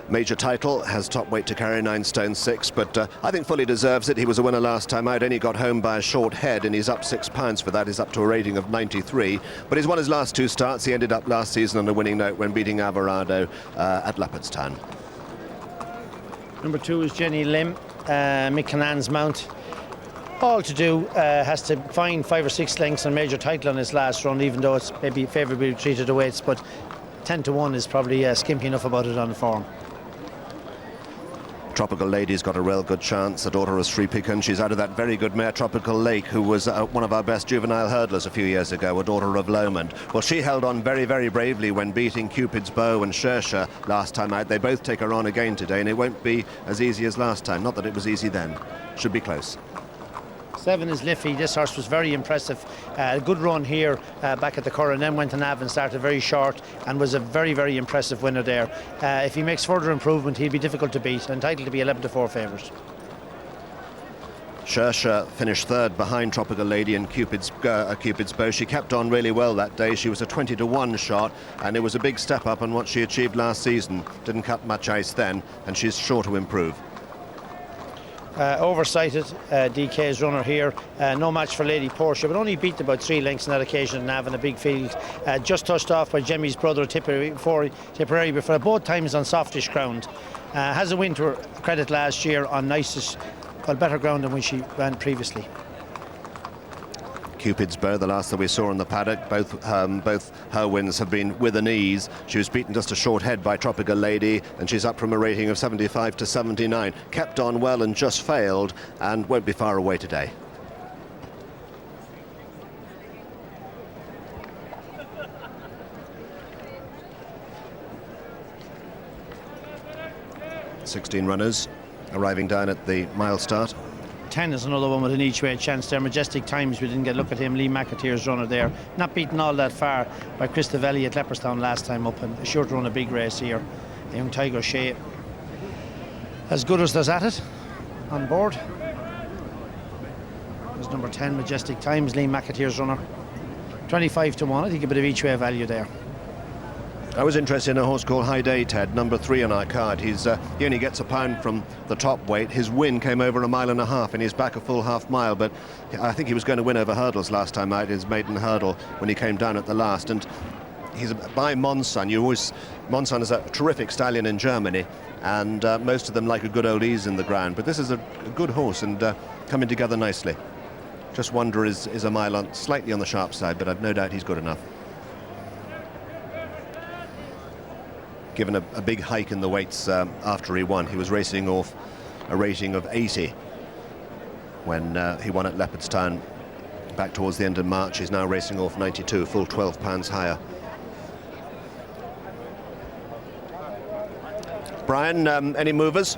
major title, has top weight to carry, 9 stone 6, but I think fully deserves it. He was a winner last time out, only got home by a short head, and he's up 6 pounds for that. He's up to a rating of 93, but he's won his last 2 starts. He ended up last season on a winning note when beating Alvarado at Leopardstown. Number 2 is Jenny Lim, Mick Cannan's mount. All to do, has to find 5 or 6 lengths and major title on his last run, even though it's maybe favourably treated the weights, but 10 to 1 is probably skimpy enough about it on the form. Tropical Lady's got a real good chance, the daughter of Sri Pican. She's out of that very good mare Tropical Lake, who was one of our best juvenile hurdlers a few years ago, a daughter of Lomond. Well, she held on very, very bravely when beating Cupid's Bow and Curragh last time out. They both take her on again today, and it won't be as easy as last time. Not that it was easy then. Should be close. 7 is Liffey. This horse was very impressive. A good run here back at the Curragh, and then went to Nav and started very short and was a very, very impressive winner there. If he makes further improvement, he'll be difficult to beat, entitled to be 11 to 4 favourite. Curragh finished 3rd behind Tropical Lady and Cupid's Bow. She kept on really well that day. She was a 20 to 1 shot, and it was a big step up on what she achieved last season. Didn't cut much ice then, and she's sure to improve. Oversighted, DK's runner here, no match for Lady Portia, but only beat about 3 lengths on that occasion, Nav in a big field. Just touched off by Jemmy's brother Tipperary before, both times on softish ground. Has a win to her credit last year on nicest, well, better ground than when she ran previously. Cupid's Bow, the last that we saw in the paddock, both her wins have been with an ease. She was beaten just a short head by Tropical Lady, and she's up from a rating of 75 to 79. Kept on well and just failed, and won't be far away today. "16 runners arriving down at the mile start. 10 is another one with an each way chance there. Majestic Times, we didn't get a look at him. Lee McAteer's runner there, not beaten all that far by Christovelli at Leopardstown last time up, and sure to run a big race here. A young Tiger Shea, as good as there's at it, on board. There's number 10, Majestic Times, Lee McAteer's runner. 25 to 1, I think a bit of each way value there. I was interested in a horse called High Day, Ted, number 3 on our card. He only gets a pound from the top weight. His win came over 1.5 miles, and he's back a full half mile, but I think he was going to win over hurdles last time out, his maiden hurdle, when he came down at the last. And he's by Monson. Monson is a terrific stallion in Germany, and most of them like a good old ease in the ground, but this is a good horse and coming together nicely. Just wonder is a mile slightly on the sharp side, but I've no doubt he's good enough. Given a big hike in the weights after he won. He was racing off a rating of 80 when he won at Leopardstown back towards the end of March. He's now racing off 92, full 12 pounds higher. Brian, any movers?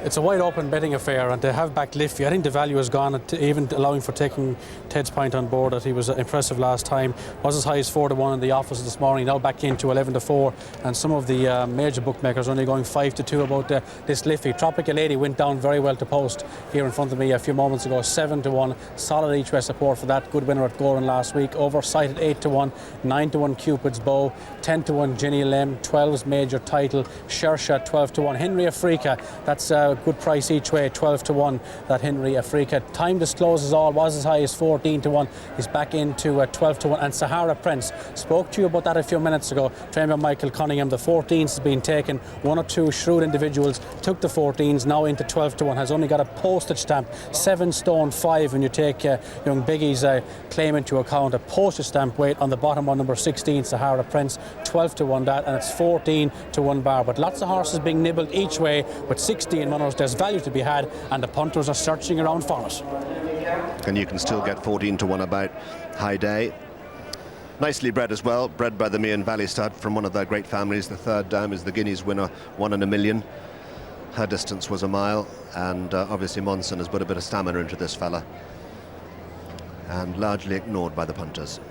It's a wide open betting affair, and to have back Liffey, I think the value has gone, even allowing for taking Ted's point on board that he was impressive last time. Was as high as 4 to 1 in the office this morning, now back into 11 to 4, and some of the major bookmakers are only going 5 to 2 about this Liffey. Tropical Lady went down very well to post here in front of me a few moments ago, 7 to 1, solid each way support for that. Good winner at Goran last week. Oversighted 8 to 1, 9 to 1 Cupid's Bow, 10 to 1 Jenny Lem, 12's major title, Curragh 12 to 1, Henry Africa, that's good price each way, 12 to 1, that Henry Africa. Time discloses all, was as high as 14 to 1. He's back into 12 to 1. And Sahara Prince, spoke to you about that a few minutes ago. Trained by Michael Cunningham. The 14s has been taken. 1 or 2 shrewd individuals took the 14s, now into 12 to 1. Has only got a postage stamp, 7 stone 5 when you take young Biggie's claim into account. A postage stamp weight on the bottom one, number 16, Sahara Prince, 12 to 1 that, and it's 14 to 1 bar. But lots of horses being nibbled each way with 16 runners. There's value to be had, and the punters are searching around for it. And you can still get 14 to 1 about High Day. Nicely bred as well, bred by the Meehan Valley stud from one of their great families. The 3rd dam is the Guineas winner, 1 in a million. Her distance was a mile, and obviously Monson has put a bit of stamina into this fella, and largely ignored by the punters.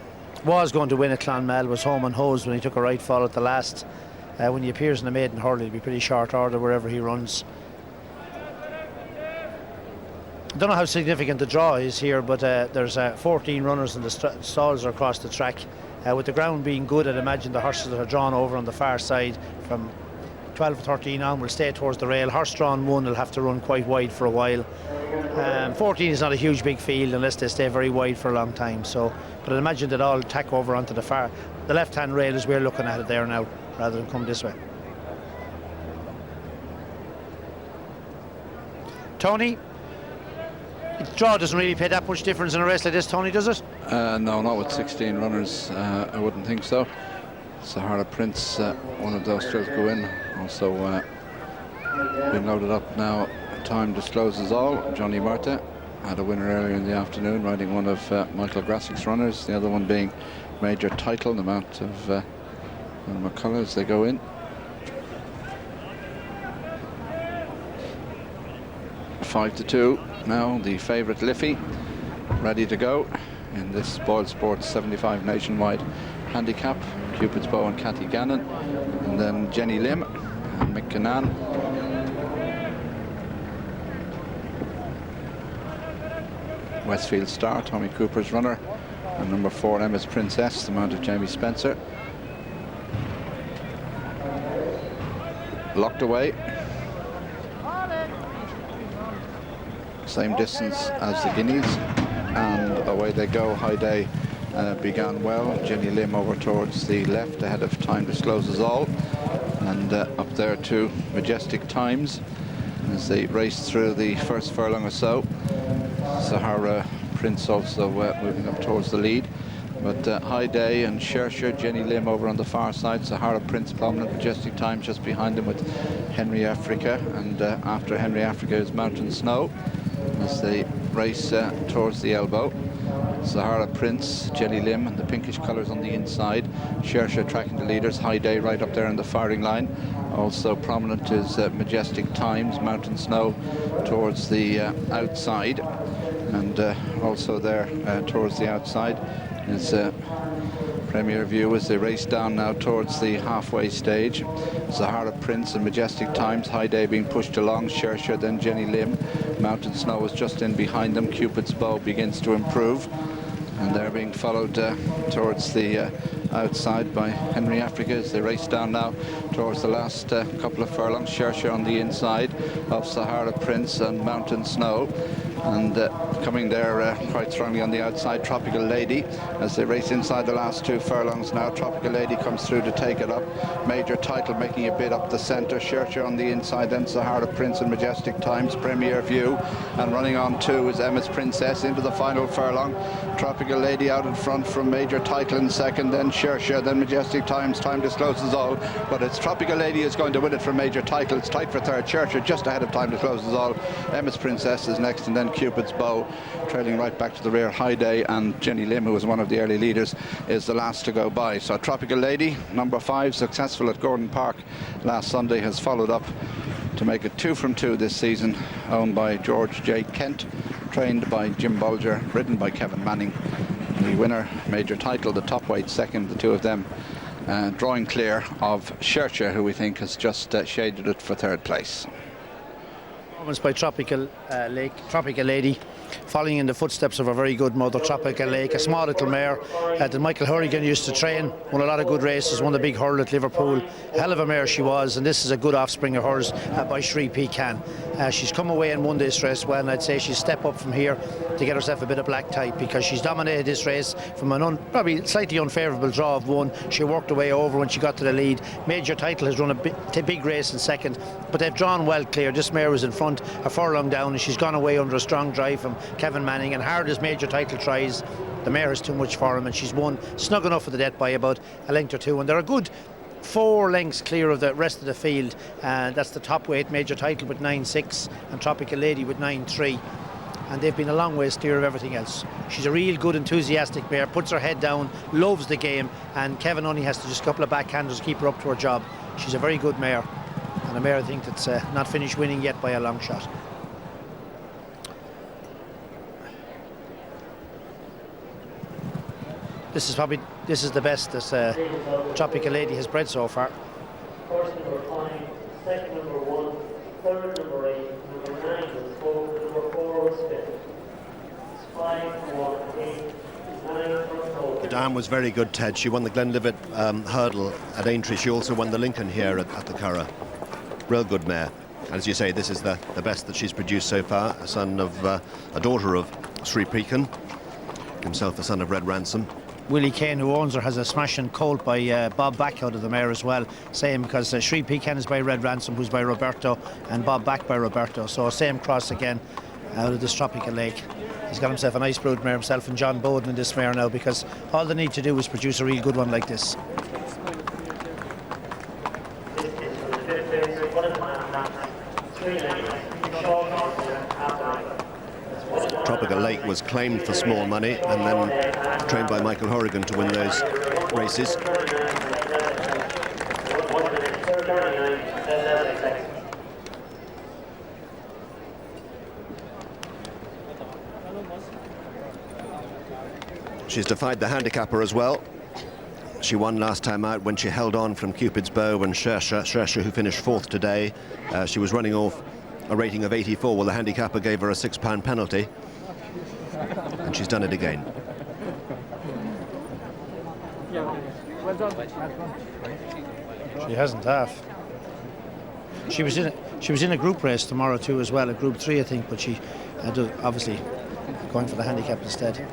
Was going to win at Clonmel, was home and hosed when he took a right fall at the last. When he appears in the maiden hurl, he'll be pretty short order wherever he runs. I don't know how significant the draw is here, but there's 14 runners and the stalls are across the track. With the ground being good, I'd imagine the horses that are drawn over on the far side from 12 or 13 on will stay towards the rail. Horse-drawn 1 will have to run quite wide for a while. 14 is not a huge big field unless they stay very wide for a long time. So, but I imagine that all tack over onto the left-hand rail as we're looking at it there now, rather than come this way. Tony, draw doesn't really pay that much difference in a race like this, Tony, does it? No, not with 16 runners. I wouldn't think so. Sahara Prince, one of those still go in. Also been loaded up now. Time discloses all. Johnny Marta had a winner earlier in the afternoon, riding one of Michael Grassick's runners. The other one being Major Title, the mount of McCullough as they go in. 5-2 now. The favourite Liffey ready to go in this Spoiled Sports 75 nationwide handicap. Cupid's Bow and Cathy Gannon, and then Jenny Lim and Mick Cannan. Westfield Star, Tommy Cooper's runner, and number 4 Emma's Princess, the mount of Jamie Spencer. Locked away. Same distance as the Guineas, and away they go. High Day began well. Jenny Lim over towards the left ahead of Time Discloses All, and up there to Majestic Times as they race through the first furlong or so. Sahara Prince also moving up towards the lead, but High Day and Shershire, Jenny Lim over on the far side, Sahara Prince prominent, Majestic Times just behind him with Henry Africa, and after Henry Africa is Mountain Snow as they race towards the elbow. Sahara Prince, Jenny Lim and the pinkish colours on the inside. Shershire tracking the leaders. High Day right up there in the firing line. Also prominent is Majestic Times, Mountain Snow towards the outside. And also there towards the outside is Premier View as they race down now towards the halfway stage. Sahara Prince and Majestic Times, High Day being pushed along, Shershire, then Jenny Lim. Mountain Snow is just in behind them. Cupid's Bow begins to improve, and they're being followed towards the outside by Henry Africa as they race down now towards the last couple of furlongs. Shershire on the inside of Sahara Prince and Mountain Snow, and coming there quite strongly on the outside, Tropical Lady as they race inside the last 2 furlongs now. Tropical Lady comes through to take it up. Major Title making a bid up the centre. Shershire on the inside, then Sahara Prince and Majestic Times. Premier View, and running on 2 is Emma's Princess into the final furlong. Tropical Lady out in front from Major Title in second, then Shershire, then Majestic Times. Time Discloses All, but it's Tropical Lady is going to win it from Major Title. It's tight for third. Shershire just ahead of Time Discloses All. Emma's Princess is next, and then Cupid's Bow trailing right back to the rear. High Day and Jenny Lim, who was one of the early leaders, is the last to go by. So Tropical Lady, number 5, successful at Gordon Park last Sunday, has followed up to make it 2 from 2 this season, owned by George J. Kent, trained by Jim Bulger, ridden by Kevin Manning. The winner, Major Title, the top weight second, the 2 of them drawing clear of Shershire, who we think has just shaded it for 3rd place. Performance by Tropical Lady, following in the footsteps of a very good mother, Tropical Lake, a small little mare that Michael Hurrigan used to train, won a lot of good races, won the big hurl at Liverpool. A hell of a mare she was, and this is a good offspring of hers by Sri Pecan. She's come away and won this race well, and I'd say she'll step up from here to get herself a bit of black type, because she's dominated this race from an probably slightly unfavourable draw of 1. She worked her way over when she got to the lead. Major Title has run a big race in second, but they've drawn well clear. This mare was in front a furlong down, and she's gone away under a strong drive from Kevin Manning, and hard as Major Title tries, the mare is too much for him, and she's won snug enough for the death by about a length or 2, and they're a good 4 lengths clear of the rest of the field. That's the top weight, Major Title with 9.6 and Tropical Lady with 9.3, and they've been a long way clear of everything else. She's a real good enthusiastic mare, puts her head down, loves the game, and Kevin only has to just a couple of backhanders to keep her up to her job. She's a very good mare, and a mare I think that's not finished winning yet by a long shot. This is the best that Tropical Lady has bred so far. First number 5, second number 1, third number 8, number 9 was 4, number 4 was 5th. It's 5, 1, 8, 9 from total. The dam was very good, Ted. She won the Glenlivet hurdle at Aintree. She also won the Lincoln here at the Curragh. Real good mare. And as you say, this is the best that she's produced so far. A son of a daughter of Sri Pecan, himself the son of Red Ransom. Willie Kane, who owns her, has a smashing colt by Bob Back out of the mare as well. Same, because Sri Pecan is by Red Ransom, who's by Roberto, and Bob Back by Roberto. So same cross again out of this Tropical Lake. He's got himself a nice brood mare himself and John Bowden in this mare now, because all they need to do is produce a real good one like this. Tropical Lake was claimed for small money and then trained by Michael Horrigan to win those races. She's defied the handicapper as well. She won last time out when she held on from Cupid's Bow and Curragh, who finished 4th today. She was running off a rating of 84. Well, the handicapper gave her a £6 penalty. And she's done it again. She hasn't half. She was in a group race tomorrow too as well, a Group 3 I think, but she obviously going for the handicap instead.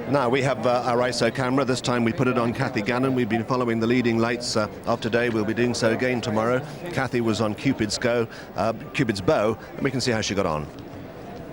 Now we have our ISO camera. This time we put it on Kathy Gannon. We've been following the leading lights of today. We'll be doing so again tomorrow. Kathy was on Cupid's Bow, and we can see how she got on.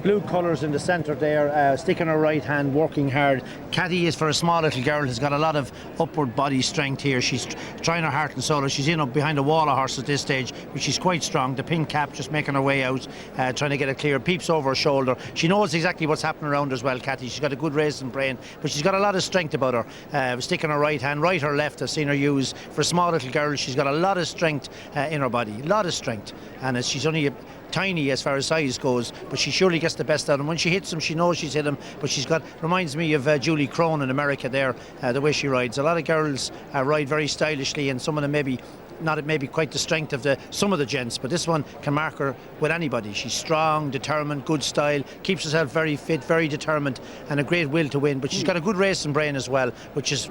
Blue colours in the centre there, sticking her right hand, working hard. Catty is, for a small little girl, has got a lot of upward body strength here. She's trying her heart and soul. She's in up behind a wall of horse at this stage, but she's quite strong. The pink cap just making her way out, trying to get it clear. Peeps over her shoulder. She knows exactly what's happening around her as well, Catty. She's got a good racing brain, but she's got a lot of strength about her. Sticking her right hand, right or left, I've seen her use. For a small little girl, she's got a lot of strength in her body, a lot of strength. And she's only tiny as far as size goes, but she surely gets the best out of him. When she hits him, she knows she's hit him, but reminds me of Julie Crone in America there, the way she rides. A lot of girls ride very stylishly, and some of them maybe quite the strength of some of the gents, but this one can mark her with anybody. She's strong, determined, good style, keeps herself very fit, very determined, and a great will to win. But she's got a good racing brain as well, which is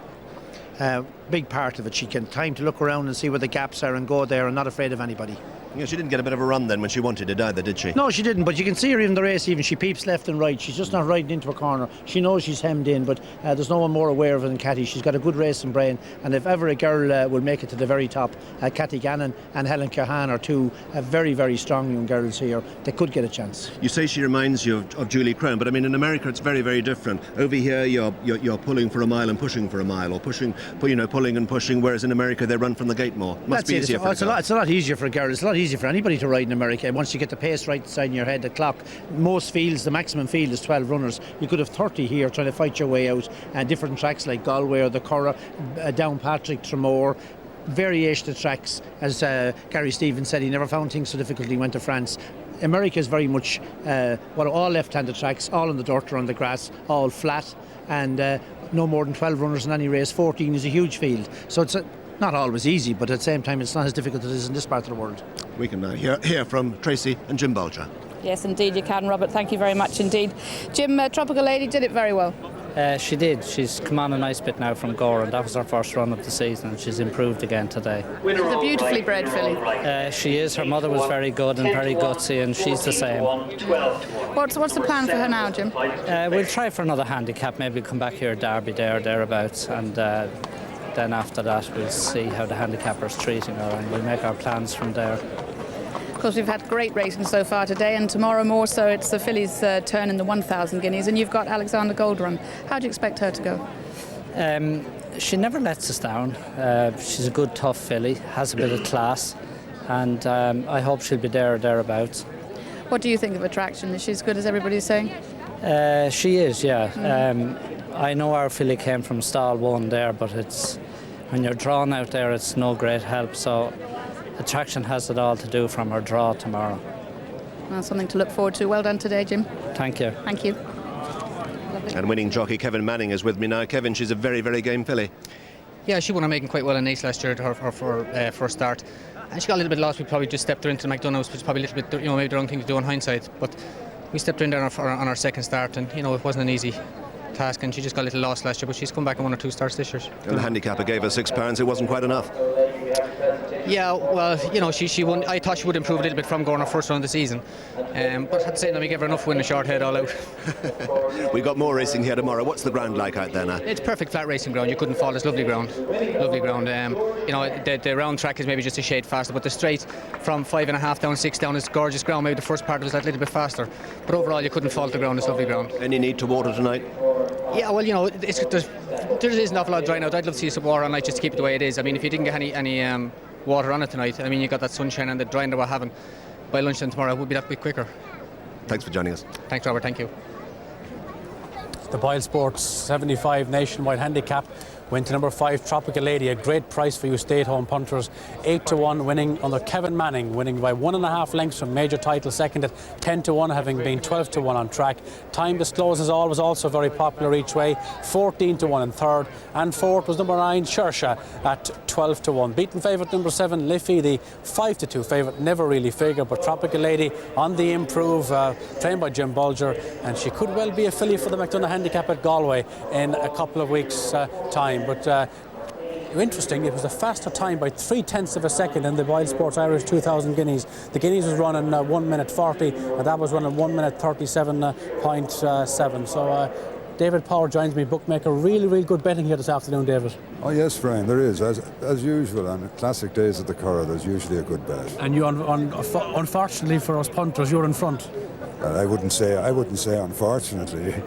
big part of it. She can time to look around and see where the gaps are and go there, and not afraid of anybody. Yeah, she didn't get a bit of a run then when she wanted it either, did she? No, she didn't, but you can see her in the race. Even she peeps left and right. She's just not riding into a corner. She knows she's hemmed in, but there's no one more aware of it than Catty. She's got a good racing brain, and if ever a girl will make it to the very top, Catty Gannon and Helen Cahan are two very, very strong young girls here. They could get a chance. You say she reminds you of Julie Crone, but I mean in America it's very, very different. Over here you're pulling for a mile and pushing for a mile, or pulling and pushing, whereas in America they run from the gate more. Must be easier for it's a lot easier for a girl. It's a lot easier for anybody to ride in America. Once you get the pace right inside your head, the clock, most fields, the maximum field is 12 runners. You could have 30 here trying to fight your way out, and different tracks like Galway or the Curragh, Downpatrick, Tramore, variation of tracks. As Gary Stevens said, he never found things so difficult. He went to France. America is very much all left-handed tracks, all in the dirt or on the grass, all flat, and no more than 12 runners in any race. 14 is a huge field, so it's not always easy, but at the same time it's not as difficult as it is in this part of the world. We can now hear from Tracy and Jim Bolger. Yes, indeed you can, Robert. Thank you very much indeed. Jim, Tropical Lady did it very well. She did. She's come on a nice bit now from Gore, and that was her first run of the season, and she's improved again today. She's a beautifully bred filly. She is. Her mother was very good and very gutsy, and she's the same. What's the plan for her now, Jim? We'll try for another handicap, maybe come back here Derby thereabouts, and then after that we'll see how the handicapper's treating her, and we'll make our plans from there. Of course, we've had great racing so far today, and tomorrow more so. It's the filly's turn in the 1,000 guineas, and you've got Alexander Gold Run. How do you expect her to go? She never lets us down. She's a good, tough filly, has a bit of class, and I hope she'll be there or thereabouts. What do you think of her traction? Is she as good as everybody's saying? She is, yeah. I know our filly came from stall 1 there, but when you're drawn out there, it's no great help. So attraction has it all to do from her draw tomorrow. Well, something to look forward to. Well done today, Jim. Thank you. Thank you. And winning jockey Kevin Manning is with me now. Kevin, she's a very, very game filly. Yeah, she won her making quite well in Nice last year, her first start. And she got a little bit lost. We probably just stepped her into McDonough's, which is probably a little bit, maybe the wrong thing to do in hindsight. But we stepped her in there on our second start, and, it wasn't an easy task, and she just got a little lost last year, but she's come back in 1 or 2 starts this year. And the handicapper gave her £6. It wasn't quite enough. Yeah, well, you know, she won. I thought she would improve a little bit from going her first round of the season, but at the same time, we gave her enough to win the short head all out. We've got more racing here tomorrow. What's the ground like out there now? It's perfect flat racing ground. You couldn't fault. It's lovely ground, lovely ground. You know, the round track is maybe just a shade faster, but the straight from 5.5 down, 6 down is gorgeous ground. Maybe the first part was that little bit faster, but overall, you couldn't fault the ground. It's lovely ground. Any need to water tonight? Yeah, well, you know, there is an awful lot of drying out. I'd love to see some water on night just to keep it the way it is. I mean, if you didn't get any water on it tonight, I mean, you got that sunshine and the drying that we're having. By lunchtime tomorrow, it would be that bit quicker. Thanks for joining us. Thanks, Robert. Thank you. The Boyle Sports 75 nationwide handicap went to number 5 Tropical Lady, a great price for you stay-at-home punters. 8-1 winning under Kevin Manning, winning by 1.5 lengths from major title second at 10-1, having been 12-1 on track. Time Disclosed as all was also very popular each way, 14-1 in third, and fourth was number 9 Curragh at 12-1. Beaten favourite number 7 Liffey, the 5-2 favourite, never really figured, but Tropical Lady on the improve, trained by Jim Bulger, and she could well be a filly for the McDonagh Handicap at Galway in a couple of weeks' time. But interesting, it was a faster time by 0.3 of a second in the Boyle Sports Irish 2000 Guineas. The Guineas was running 1 minute 40, and that was running 1 minute 37.7. So David Power joins me, bookmaker. Really good betting here this afternoon, David. Oh yes, Brian, there is. As usual, on classic days at the Curragh, there's usually a good bet. And you, unfortunately for us punters, you're in front. I wouldn't say unfortunately.